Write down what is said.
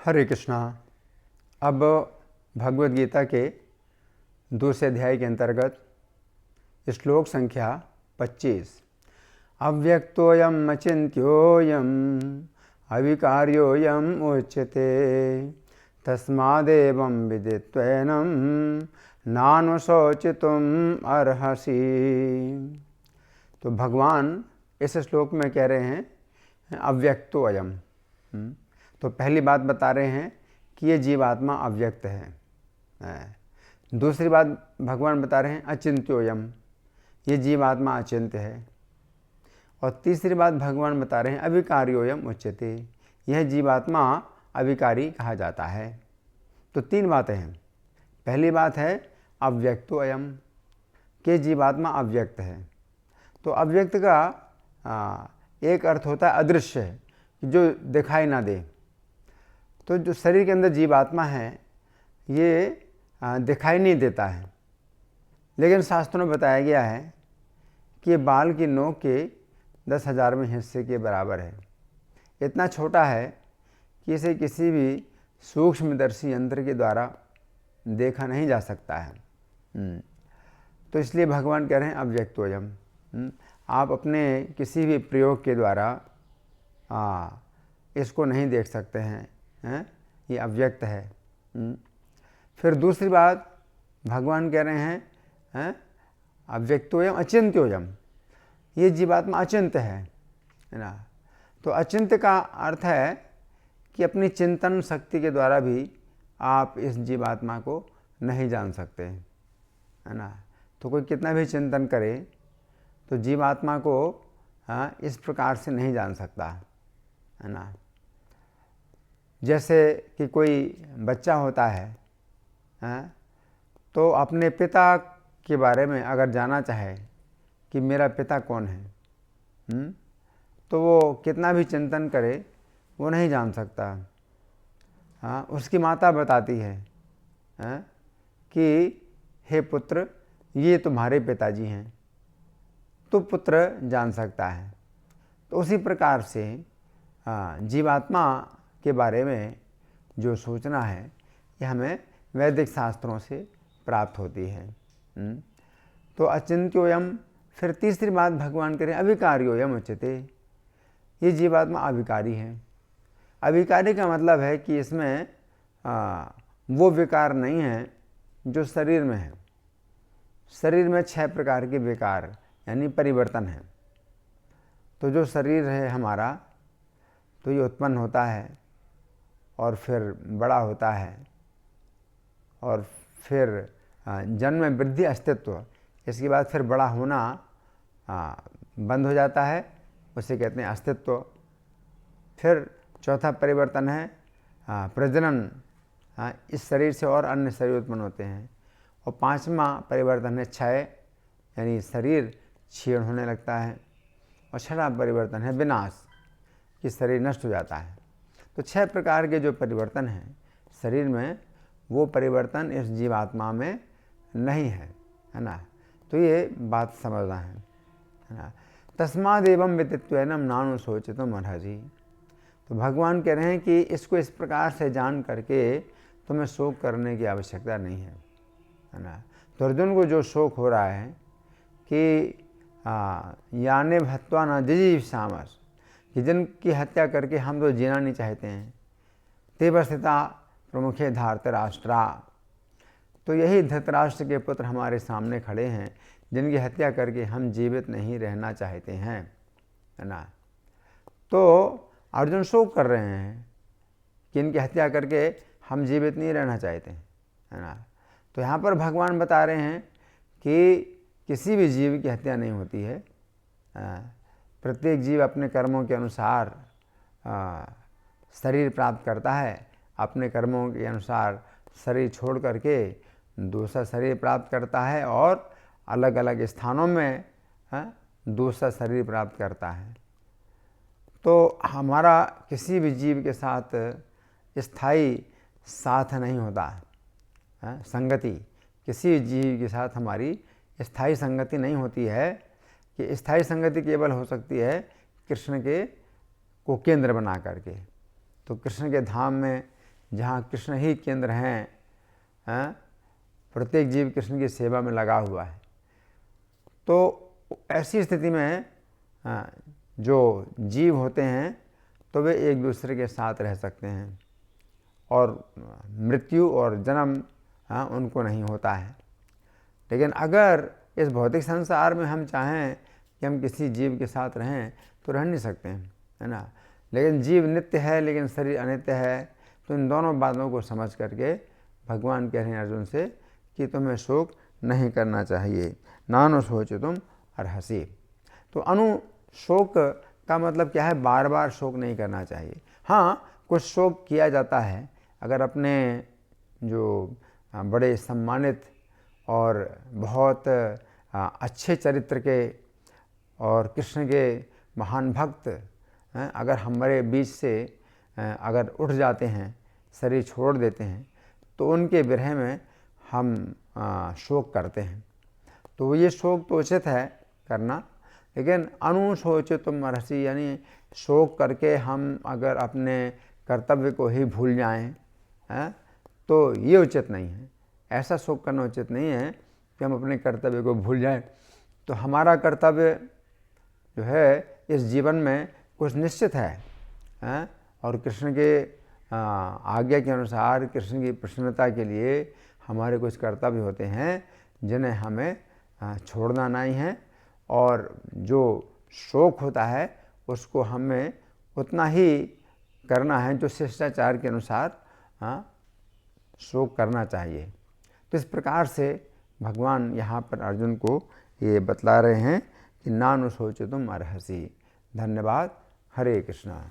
हरे कृष्णा। अब भगवद गीता के दूसरे अध्याय के अंतर्गत श्लोक संख्या 25 अव्यक्तोऽयम् अचिन्त्योऽयम् अविकार्योऽयम् उच्यते तस्मादेवं विदित्वैनं नानुशोचितुम् अर्हसि। तो भगवान इस श्लोक में कह रहे हैं अव्यक्तोऽयम्। तो पहली बात बता रहे हैं कि ये जीवात्मा अव्यक्त है। दूसरी बात भगवान बता रहे हैं अचिंत्योयम, ये जीवात्मा अचिंत्य है। और तीसरी बात भगवान बता रहे हैं अविकार्योयम उच्यते, यह जीवात्मा अविकारी कहा जाता है। तो तीन बातें हैं। पहली बात है अव्यक्तोयम, कि जीवात्मा अव्यक्त है। तो अव्यक्त का एक अर्थ होता है अदृश्य, जो दिखाई ना दे। तो जो शरीर के अंदर जीवात्मा है ये दिखाई नहीं देता है, लेकिन शास्त्रों में बताया गया है कि ये बाल की नोक के 10,000वें हिस्से के बराबर है। इतना छोटा है कि इसे किसी भी सूक्ष्मदर्शी यंत्र के द्वारा देखा नहीं जा सकता है। तो इसलिए भगवान कह रहे हैं अव्यक्तोयम। आप अपने किसी भी प्रयोग के द्वारा इसको नहीं देख सकते हैं, ये अव्यक्त है। फिर दूसरी बात भगवान कह रहे हैं अव्यक्तोयम अचिंत्योयम, ये जीवात्मा अचिंत्य है ना। तो अचिंत्य का अर्थ है कि अपनी चिंतन शक्ति के द्वारा भी आप इस जीवात्मा को नहीं जान सकते, है ना। तो कोई कितना भी चिंतन करे तो जीवात्मा को इस प्रकार से नहीं जान सकता, है ना। जैसे कि कोई बच्चा होता है, तो अपने पिता के बारे में अगर जानना चाहे कि मेरा पिता कौन है, तो वो कितना भी चिंतन करे वो नहीं जान सकता। उसकी माता बताती है कि हे पुत्र, ये तुम्हारे पिताजी हैं, तो पुत्र जान सकता है। तो उसी प्रकार से जीवात्मा के बारे में जो सूचना है ये हमें वैदिक शास्त्रों से प्राप्त होती है। तो अचिंत्योयम। फिर तीसरी बात भगवान करें अविकार्योयम उच्यते, ये जीवात्मा अविकारी है। अविकारी का मतलब है कि इसमें वो विकार नहीं है जो शरीर में है। शरीर में 6 प्रकार के विकार यानी परिवर्तन है। तो जो शरीर है हमारा, तो ये उत्पन्न होता है और फिर बड़ा होता है और फिर जन्म में वृद्धि अस्तित्व, इसके बाद फिर बड़ा होना बंद हो जाता है, उसे कहते हैं अस्तित्व। फिर चौथा परिवर्तन है प्रजनन, इस शरीर से और अन्य शरीर उत्पन्न होते हैं। और 5वां परिवर्तन है क्षय, यानी शरीर क्षीण होने लगता है। और 6वां परिवर्तन है विनाश, कि शरीर नष्ट हो जाता है। तो 6 प्रकार के जो परिवर्तन हैं शरीर में, वो परिवर्तन इस जीवात्मा में नहीं है ना। तो ये बात समझना है ना। तस्मादेवं विदित्वैनं नानुशोचितुम् अर्हसि। तो भगवान कह रहे हैं कि इसको इस प्रकार से जान करके तुम्हें शोक करने की आवश्यकता नहीं है ना। तो अर्जुन को जो शोक हो रहा है कि याने भत्वा न जिजीविषामः, कि जिनकी हत्या करके हम तो जीना नहीं चाहते हैं। तेवस्थिता प्रमुखे धृतराष्ट्रा, तो यही धृतराष्ट्र के पुत्र हमारे सामने खड़े हैं जिनकी हत्या करके हम जीवित नहीं रहना चाहते हैं, है ना। तो अर्जुन शोक कर रहे हैं कि इनकी हत्या करके हम जीवित नहीं रहना चाहते हैं, है ना। तो यहाँ पर भगवान बता रहे हैं कि किसी भी जीव की हत्या नहीं होती है। प्रत्येक जीव अपने कर्मों के अनुसार शरीर प्राप्त करता है। अपने कर्मों के अनुसार शरीर छोड़ करके दूसरा शरीर प्राप्त करता है और अलग अलग स्थानों में दूसरा शरीर प्राप्त करता है। तो हमारा किसी भी जीव के साथ स्थायी साथ नहीं होता है, संगति। किसी जीव के साथ हमारी स्थायी संगति नहीं होती है, कि स्थायी संगति केवल हो सकती है कृष्ण के को केंद्र बना करके। तो कृष्ण के धाम में जहाँ कृष्ण ही केंद्र हैं, प्रत्येक जीव कृष्ण की सेवा में लगा हुआ है। तो ऐसी स्थिति में जो जीव होते हैं तो वे एक दूसरे के साथ रह सकते हैं और मृत्यु और जन्म उनको नहीं होता है। लेकिन अगर इस भौतिक संसार में हम चाहें कि हम किसी जीव के साथ रहें तो रह नहीं सकते हैं, है ना। लेकिन जीव नित्य है लेकिन शरीर अनित्य है। तो इन दोनों बातों को समझ करके भगवान कह रहे हैं अर्जुन से कि तुम्हें शोक नहीं करना चाहिए। नानु शोचितुम अर्हसि। तो शोक का मतलब क्या है? बार बार शोक नहीं करना चाहिए। हाँ, कुछ शोक किया जाता है। अगर अपने जो बड़े सम्मानित और बहुत अच्छे चरित्र के और कृष्ण के महान भक्त अगर हमारे बीच से अगर उठ जाते हैं, शरीर छोड़ देते हैं, तो उनके विरह में हम शोक करते हैं। तो ये शोक तो उचित है करना, लेकिन अनुशोचितुम अर्हसि यानी शोक करके हम अगर अपने कर्तव्य को ही भूल जाएं, तो ये उचित नहीं है। ऐसा शोक करना उचित नहीं है कि हम अपने कर्तव्य को भूल जाएं। तो हमारा कर्तव्य जो है इस जीवन में कुछ निश्चित है, और कृष्ण के आज्ञा के अनुसार कृष्ण की प्रसन्नता के लिए हमारे कुछ कर्तव्य होते हैं जिन्हें हमें छोड़ना नहीं है। और जो शोक होता है उसको हमें उतना ही करना है जो शिष्टाचार के अनुसार शोक करना चाहिए। तो इस प्रकार से भगवान यहाँ पर अर्जुन को ये बतला रहे हैं कि नानु शोचितुम अर्हसि। धन्यवाद। हरे कृष्णा।